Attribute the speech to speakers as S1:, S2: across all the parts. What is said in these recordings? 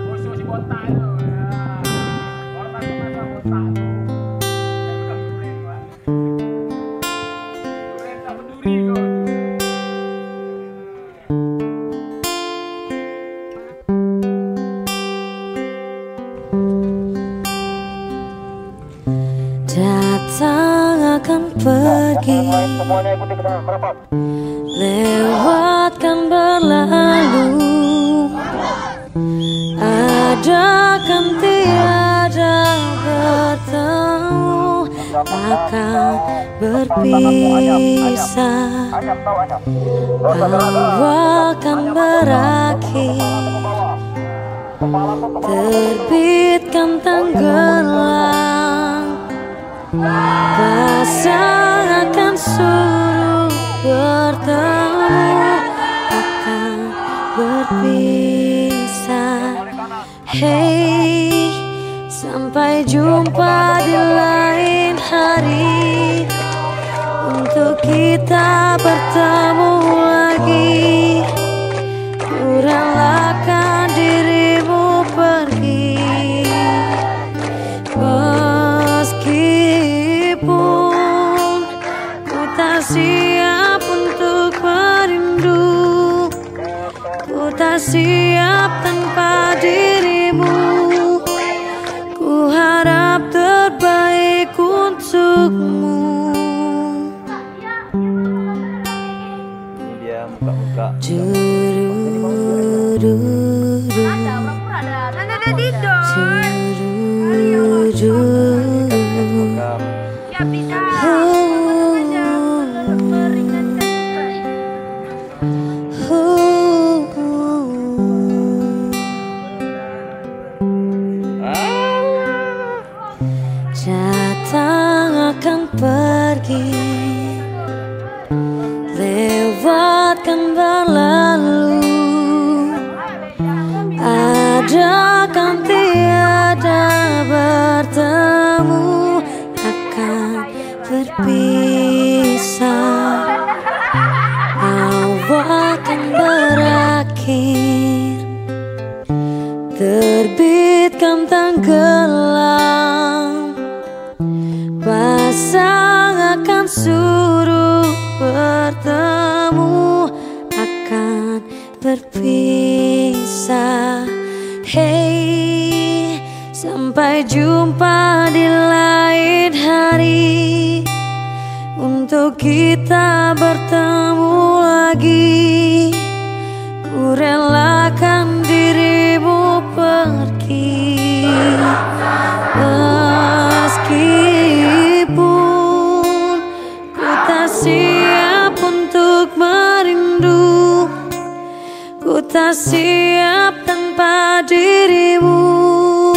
S1: Kursi botak itu. Korban kemana botak tuh. Duren tak peduli kau.
S2: Datang akan pergi, lewatkan berlalu, ada kan tiada bertemu, akan berpisah. Awal kan berakhir, terbitkan tenggelam, pasang akan suruh bertemu, akan berpisah. Hey, sampai jumpa di lain hari, untuk kita bertemu lagi. Ku relakan dirimu pergi, meskipun ku tak siap untuk merindu, ku tak siap tanpa dirimu. Ku harap terbaik untukmu.
S3: Dia muka-muka.
S4: Ya bisa.
S2: Datang akan pergi, lewatkan berlalu, ada kan tiada bertemu, akan berpisah. Awal kan berakhir, terbitkan tenggelam, pasang akan suruh bertemu, akan berpisah. Hey, sampai jumpa di lain hari, untuk kita bertemu lagi. Ku relakan dirimu pergi, meskipun ku tak siap untuk merindu, ku tak siap tanpa dirimu.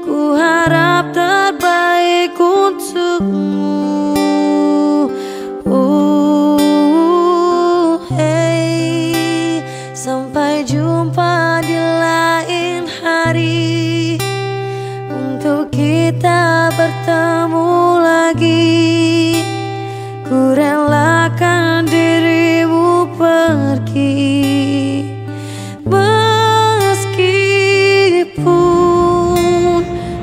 S2: Ku harap terbaik untukmu. Hey, sampai jumpa di lain hari, untuk kita bertemu lagi. Ku relakan dirimu pergi, meskipun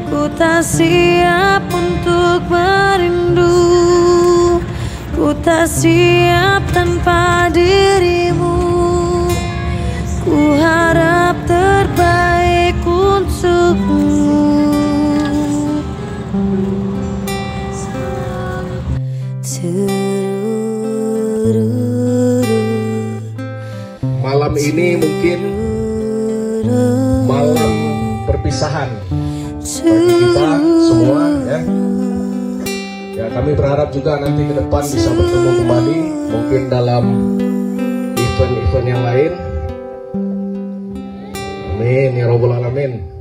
S2: ku tak siap untuk merindu, ku tak siap tanpa dirimu. Ku harap terbaik untukmu.
S5: Malam ini mungkin malam perpisahan bagi kita semua ya. Ya, kami berharap juga nanti ke depan bisa bertemu kembali, mungkin dalam event-event yang lain. Amin ya robbal alamin.